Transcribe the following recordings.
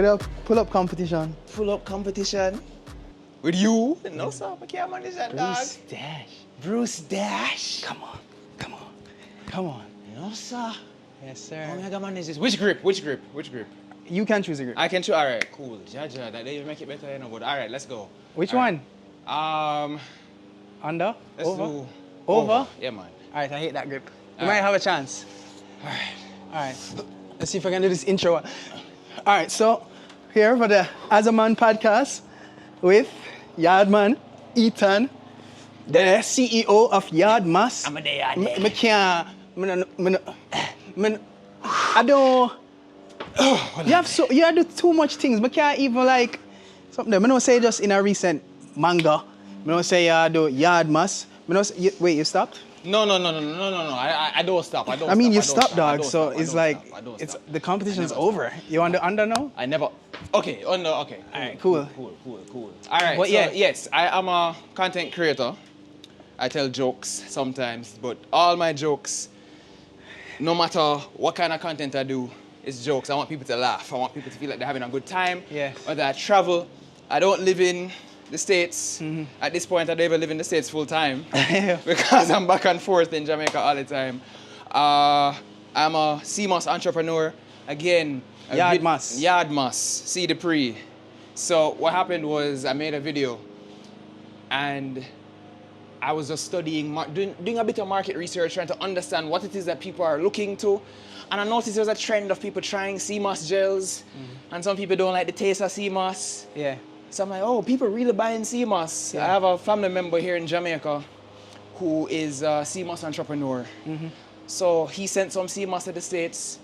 a pull-up competition. Pull-up competition? With you? No, sir. I can't manage that, dog. Bruce Dash. Bruce Dash? Come on. Come on. Come on. No, sir. Yes, sir. How am I gonna manage this? Which grip? Which grip? Which grip? You can choose a grip. I can choose. All right, cool. Jaja, that they make it better, you know. But all right, let's go. Which all one? Right. Under? Let's Over? do Over? Yeah, man. All right, I hate that grip. You All might right. have a chance. All right. All right. Let's see if I can do this intro. All right, so here for the As a Man podcast with Yaadman Etan, the CEO of Yaadmas. I'm a day, I I can't. I don't. You do too much things. I can't even like something. I don't say just in a recent manga. I don't say you do Yaadmas. Wait, you stopped? No. I don't stop. I don't. I mean, you stop, stopped, dog. So it's like it's the competition's over. You want the under now? I never. Okay, under. Okay. All right, cool. Cool. All right. But So, yeah. yes, I am a content creator. I tell jokes sometimes, but all my jokes, no matter what kind of content I do, it's jokes. I want people to laugh. I want people to feel like they're having a good time. Yes. Whether I travel, I don't live in the States. At this point, I don't even live in the States full time because I'm back and forth in Jamaica all the time. I'm a CMOS entrepreneur. Again, Yaadmas, see the pre. So what happened was I made a video and I was just studying, doing a bit of market research, trying to understand what it is that people are looking to. And I noticed there's a trend of people trying CMOS gels, and some people don't like the taste of CMOS. Yeah. So I'm like, oh, people really buying CMOS. Yeah. I have a family member here in Jamaica who is a CMOS entrepreneur. So he sent some CMOS to the States.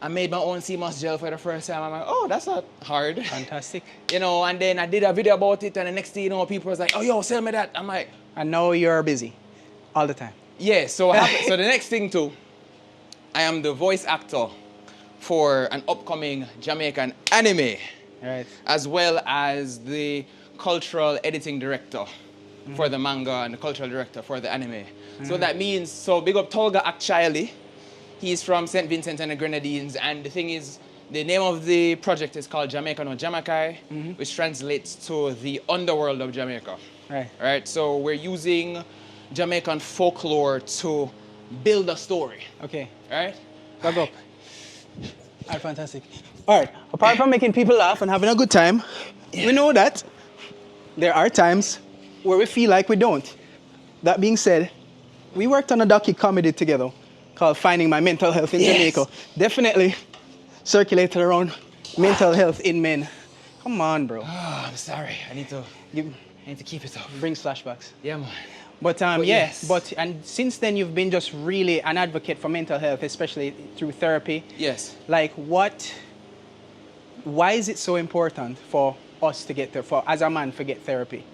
I made my own CMOS gel for the first time. I'm like, oh, that's not hard. Fantastic. You know, and then I did a video about it, and the next thing you know, people was like, oh, yo, sell me that. I'm like, I know you're busy all the time. yeah, so what happened? So the next thing too, I am the voice actor for an upcoming Jamaican anime, Right. as well as the cultural editing director for the manga and the cultural director for the anime. So that means, so big up Tolga Akchaili. He's from St. Vincent and the Grenadines, and the thing is, the name of the project is called Jamaica no Jamakai, which translates to the underworld of Jamaica. Right. Right, so we're using Jamaican folklore to build a story, Okay. right? Back up. All right, fantastic. All right, apart from making people laugh and having a good time, we know that there are times where we feel like we don't. That being said, we worked on a docu-comedy together called Finding My Mental Health in Jamaica. Definitely circulated around mental health in men. Come on, bro. Oh, I'm sorry, I need to keep it up. Bring flashbacks. Yeah, man. But yes. and since then you've been just really an advocate for mental health, especially through therapy. Yes. Like why is it so important for us to get as a man to get therapy?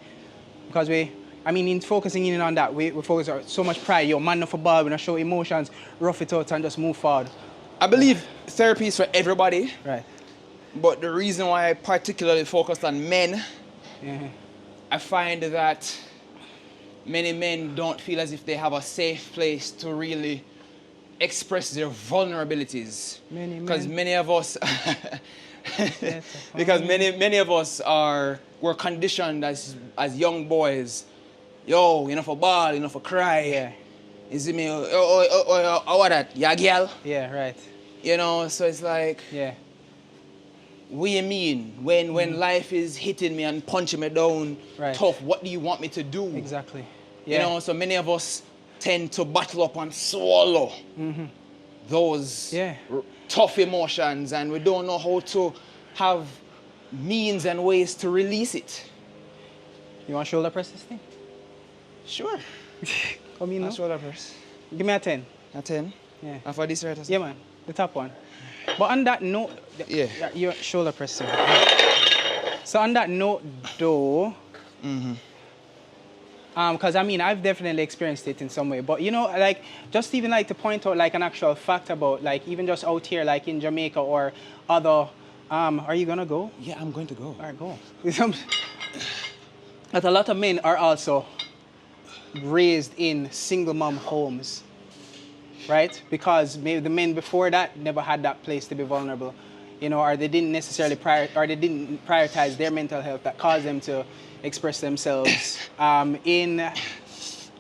Because in focusing in on that, we focus on so much pride. Yo, man, no for ball, we don't show emotions, rough it out and just move forward. I believe therapy is for everybody. Right. But the reason why I particularly focused on men, I find that many men don't feel as if they have a safe place to really express their vulnerabilities. Because many of us, many of us were conditioned as young boys. Yo, you know for ball, you know for cry. Yeah. You see me? What that? Yeah, girl. Yeah, right. You know, so it's like, Yeah. what do you mean? When life is hitting me and punching me down tough, what do you want me to do? Exactly. Yeah. You know, so many of us tend to battle up and swallow those tough emotions, and we don't know how to have means and ways to release it. You want shoulder press this thing? Sure. Come in now. Shoulder press. Give me a 10. A 10? Yeah. And for this right? Yeah, man. The top one. But on that note, your shoulder press. So on that note, though, because I've definitely experienced it in some way. But like, just even like to point out like an actual fact about like even just out here, like in Jamaica or other. Are you gonna go? Yeah, I'm going to go. All right, go. That a lot of men are also raised in single mom homes, right? Because maybe the men before that never had that place to be vulnerable. you know, or they didn't necessarily prioritize their mental health that caused them to express themselves in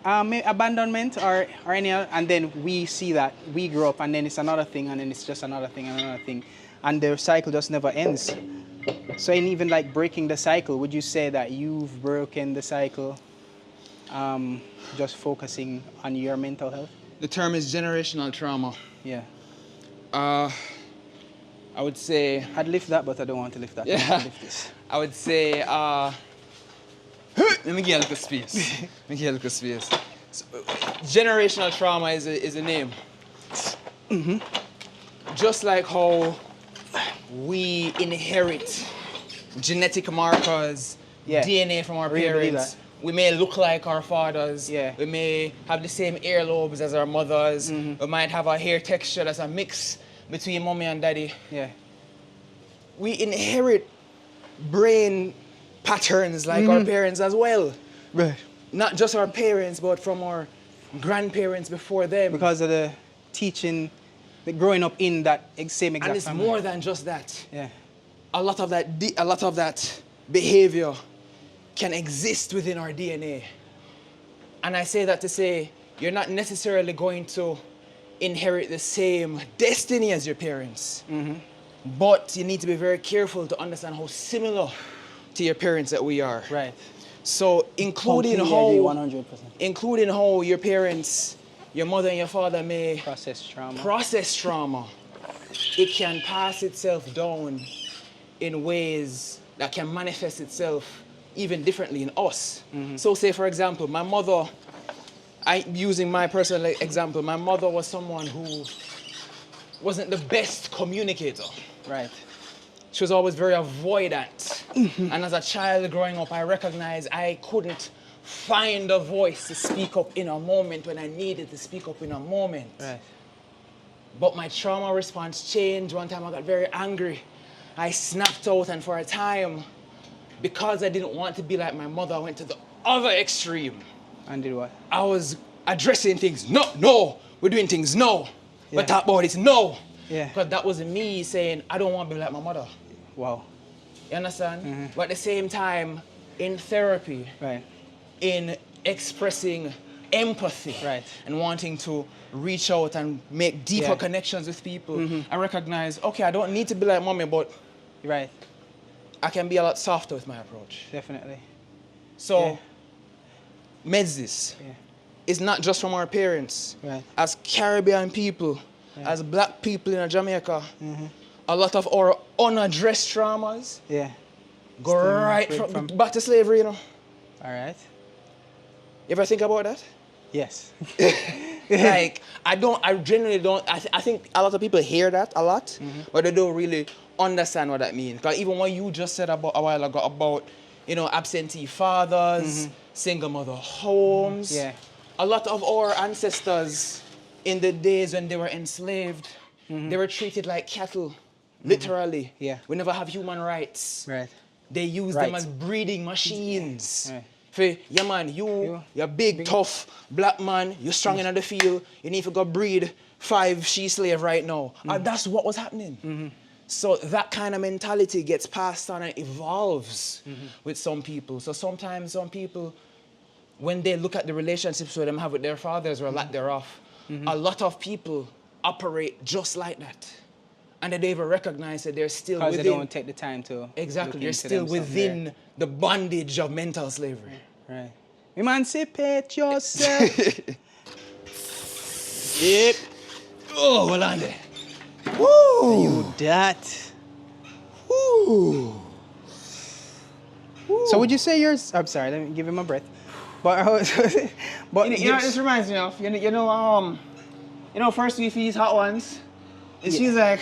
abandonment or any other, and then we see that we grow up and then it's another thing and then it's just another thing and another thing, and the cycle just never ends. So in even like breaking the cycle, would you say that you've broken the cycle just focusing on your mental health? The term is generational trauma. Yeah. I would say... I'd lift that, but I don't want to lift that. Yeah. I want to lift this. I would say... let me give you a little space. So, generational trauma is a name. Mm-hmm. Just like how we inherit genetic markers, Yeah. DNA from our Really parents. We may look like our fathers. Yeah. We may have the same earlobes as our mothers. Mm-hmm. We might have a hair texture that's a mix between mommy and daddy. Yeah. We inherit brain patterns like our parents as well. Right. Not just our parents, but from our grandparents before them. Because of the teaching, the growing up in that same exact And it's family. more than just that. Yeah. A lot of that behavior can exist within our DNA. And I say that to say, you're not necessarily going to inherit the same destiny as your parents. Mm-hmm. But you need to be very careful to understand how similar to your parents that we are. Right. So including Completely agree, how 100%. including how your parents, your mother and your father may Process trauma, it can pass itself down in ways that can manifest itself even differently in us. Mm-hmm. So say for example, my mother, using my personal example, my mother was someone who wasn't the best communicator. Right. She was always very avoidant. And as a child growing up, I recognized I couldn't find a voice to speak up in a moment when I needed to speak up in a moment. Right. But my trauma response changed. One time I got very angry. I snapped out, and for a time, because I didn't want to be like my mother, I went to the other extreme. And did what? I was addressing things. No, we're doing things. No. Yeah. But talk about it. No. Yeah. Because that was me saying, I don't want to be like my mother. Wow. You understand? Mm-hmm. But at the same time, in therapy, Right. in expressing empathy Right. and wanting to reach out and make deeper Yeah. connections with people, I recognize, okay, I don't need to be like mommy, but Right. I can be a lot softer with my approach. Definitely. So, Medzis Yeah. is not just from our parents. Right. As Caribbean people, as black people in Jamaica, a lot of our unaddressed traumas Yeah. go right from back to slavery, you know. All right. You ever think about that? Yes. Like, I genuinely don't, I think a lot of people hear that a lot, but they don't really understand what that means. Because even what you just said about a while ago about, you know, absentee fathers, single mother homes. Yeah. A lot of our ancestors in the days when they were enslaved, they were treated like cattle, literally. Yeah. We never have human rights. Right. They use them as breeding machines. Right. For, yeah man, you're big, tough, black man, you're strong in the field, you need to go breed 5 she-slave right now. And that's what was happening. So that kind of mentality gets passed on and evolves with some people. So sometimes some people, when they look at the relationships with them have with their fathers or lack thereof, a lot of people operate just like that. And they don't even recognize that they're still within. Because they don't take the time to. Exactly, look you're into still themselves within the bondage of mental slavery. there. Right. Emancipate yourself. Yep. Oh, well on there. Woo! You that. Woo. So would you say yours? I'm sorry, let me give him a breath. But but You know what this reminds me of? You know, first we feed hot ones. It feels like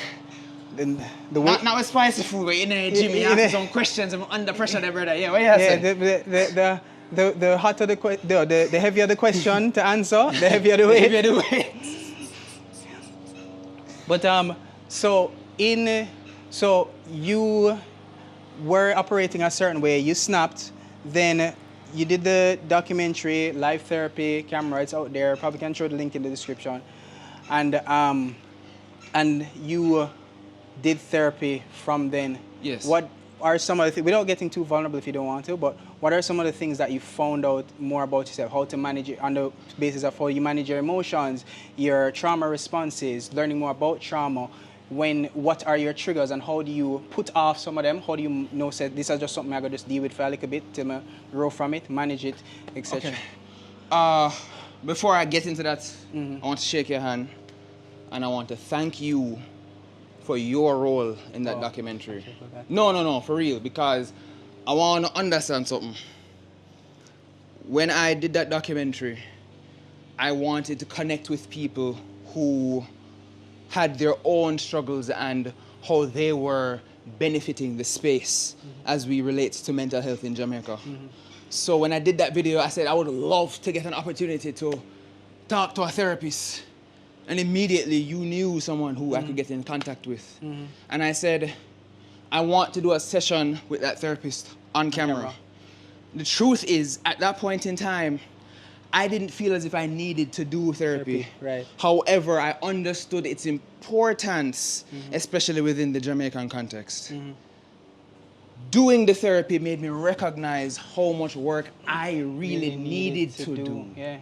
the not with spicy food, but in the gym, you ask some questions. I'm under pressure there, brother. Yeah, what you say? The hotter the heavier the question to answer, the heavier the weight. The heavier the weight. But so you were operating a certain way. You snapped, then you did the documentary, live therapy, camera. It's out there. Probably can throw the link in the description. And you did therapy from then, Yes. what are some of the things, without getting too vulnerable if you don't want to, but what are some of the things that you found out more about yourself, how to manage it on the basis of how you manage your emotions, your trauma responses, learning more about trauma, what are your triggers and how do you put off some of them? How do you know, say, this is just something I gotta just deal with for a little bit till I grow from it, manage it, etc. Okay. Before I get into that, I want to shake your hand and I want to thank you for your role in that documentary. No, for real, because I want to understand something. When I did that documentary, I wanted to connect with people who had their own struggles and how they were benefiting the space as we relate to mental health in Jamaica. So when I did that video, I said I would love to get an opportunity to talk to a therapist. And immediately you knew someone who I could get in contact with. And I said, I want to do a session with that therapist on camera. The truth is, at that point in time, I didn't feel as if I needed to do therapy. Right. However, I understood its importance, especially within the Jamaican context. Doing the therapy made me recognize how much work I really needed to do. Yeah.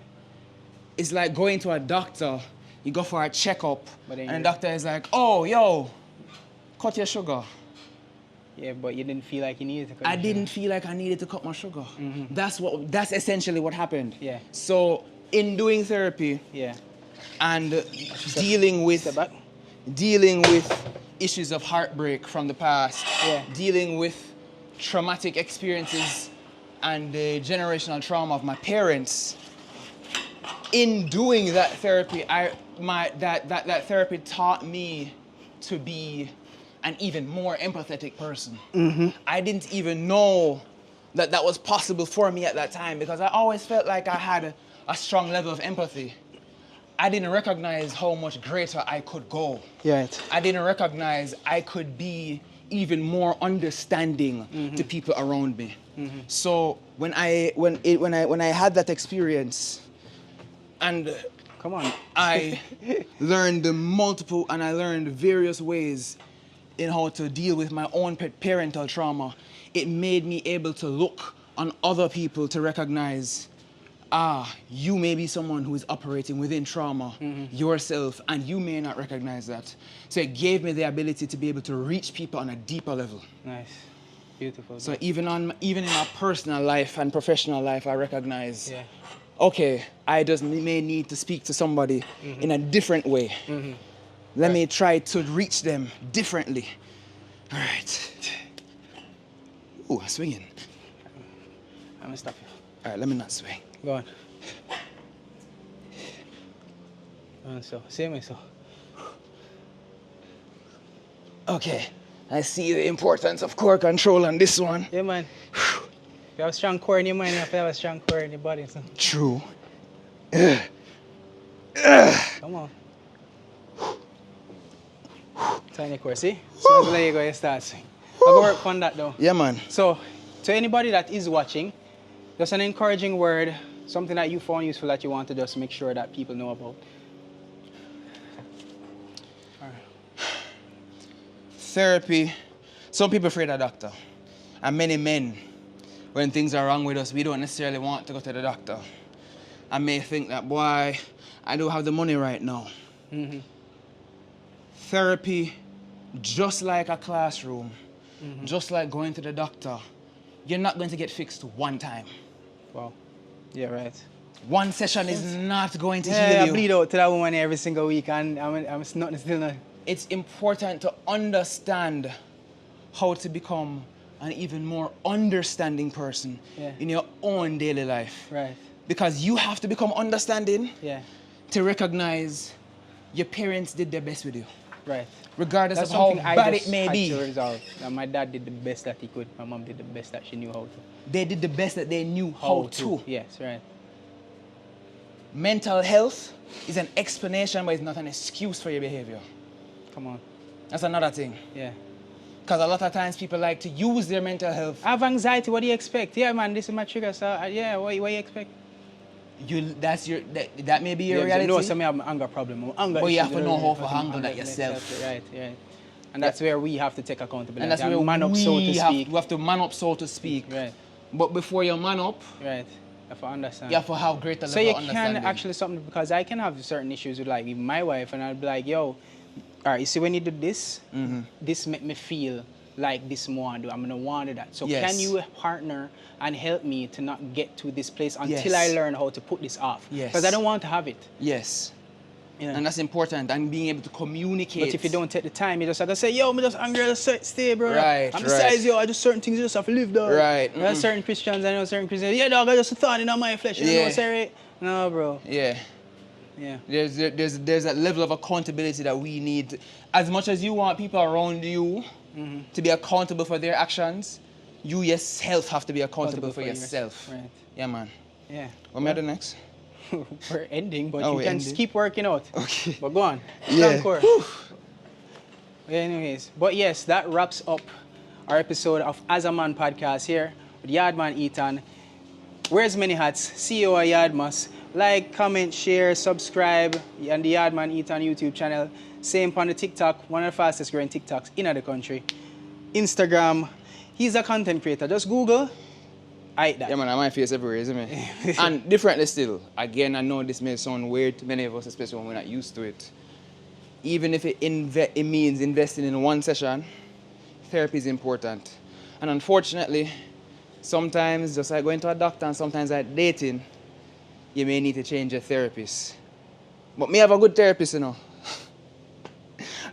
It's like going to a doctor. You go for a checkup, and the you- doctor is like, oh, yo, cut your sugar. Yeah, but you didn't feel like you needed to cut I your didn't feel like I needed to cut my sugar. That's essentially what happened. Yeah. So in doing therapy Yeah. and dealing with issues of heartbreak from the past, dealing with traumatic experiences and the generational trauma of my parents, in doing that therapy, that therapy taught me to be an even more empathetic person. I didn't even know that that was possible for me at that time because I always felt like I had a strong level of empathy. I didn't recognize how much greater I could go. Right. I didn't recognize I could be even more understanding to people around me. So when I had that experience, and Come on. I learned I learned various ways in how to deal with my own parental trauma. It made me able to look on other people to recognize, you may be someone who is operating within trauma yourself, and you may not recognize that. So it gave me the ability to be able to reach people on a deeper level. Nice. Beautiful. So even in my personal life and professional life, I recognize, Yeah. okay, I just may need to speak to somebody in a different way. Let me try to reach them differently. All right. Ooh, I'm swinging. I'm gonna stop you. All right, let me not swing. Go on. So, same way, so. Okay, I see the importance of core control on this one. Yeah, man. If you have a strong core in your mind, you have to have a strong core in your body. So. True. Come on. Tiny core, see? So as you go, you start swing. I'll go work on that though. Yeah, man. So, to anybody that is watching, just an encouraging word, something that you found useful that you want to just make sure that people know about. All right. Therapy. Some people afraid of doctor. And many men, when things are wrong with us, we don't necessarily want to go to the doctor. I may think that, boy, I don't have the money right now. Therapy, just like a classroom, just like going to the doctor, you're not going to get fixed one time. Wow. Yeah, right. One session is not going to heal Yeah, I you. bleed out to that woman every single week and I'm still not. It's important to understand how to become an even more understanding person in your own daily life. Right. Because you have to become understanding Yeah. to recognize your parents did their best with you. Right. Regardless That's of how something I bad just it may had be. to resolve. Now, my dad did the best that he could. My mom did the best that she knew how to. They did the best that they knew how to. Yes, right. Mental health is an explanation, but it's not an excuse for your behavior. Come on. That's another thing. Yeah. Because a lot of times people like to use their mental health. I have anxiety. What do you expect? Yeah, man, this is my trigger. So, yeah, what do you expect? That may be your reality. No, so I have an anger problem. Anger But you have issues, to know how to I handle that anger yourself. Right, right. And that's where we have to take accountability. And that's where man up, so to speak. we have to man up, so to speak. Right. But before you man up, right. You have to understand. You have to have greater level so you of understanding. can actually something, because I can have certain issues with like even my wife, and I'll be like, yo, all right, you see when you do this, this make me feel like this more and do. I'm gonna want to do that. So can you partner and help me to not get to this place until I learn how to put this off? Yes. Because I don't want to have it. Yes. Yeah. And that's important, and being able to communicate. But if you don't take the time, you just have to say, yo, me just angry, just stay, bro. Right, and besides, yo, I just certain things you just have to live, dog. Right. There are certain Christians, I know certain Christians, yeah, dog, I just thought in my flesh. You know what I'm saying? No, bro. Yeah. Yeah. There's that level of accountability that we need. As much as you want people around you to be accountable for their actions, you yourself have to be accountable for yourself. Right. Yeah, man. Yeah. What am I doing next? We're ending, but Oh, you can keep working out. Okay. But go on. Yeah. Anyways, but yes, that wraps up our episode of As a Man podcast here with Yaadman Etan. Wears many hats, CEO of Yaadmas. Like, comment, share, subscribe on the Yaadman Etan YouTube channel. Same on the TikTok, one of the fastest growing TikToks in the country. Instagram, he's a content creator. Just Google. That. Yeah, man, I my face everywhere, isn't it? And differently still. Again, I know this may sound weird to many of us, especially when we're not used to it. Even if it means investing in one session, therapy is important. And unfortunately, sometimes, just like going to a doctor and sometimes like dating, you may need to change your therapist. But me have a good therapist, you know.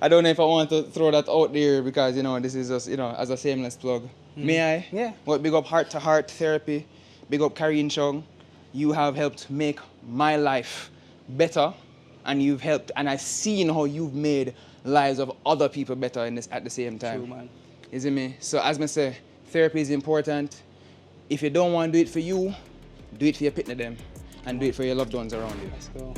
I don't know if I want to throw that out there because, you know, this is just, you know, as a shameless plug. May I? Yeah. Well, big up Heart to Heart Therapy. Big up Karine Chung. You have helped make my life better, and you've helped, and I've seen how you've made lives of other people better in this at the same time. True, man. Is it me? So as I say, therapy is important. If you don't want to do it for you, do it for your partner them, and do it for your loved ones around you. Let's go.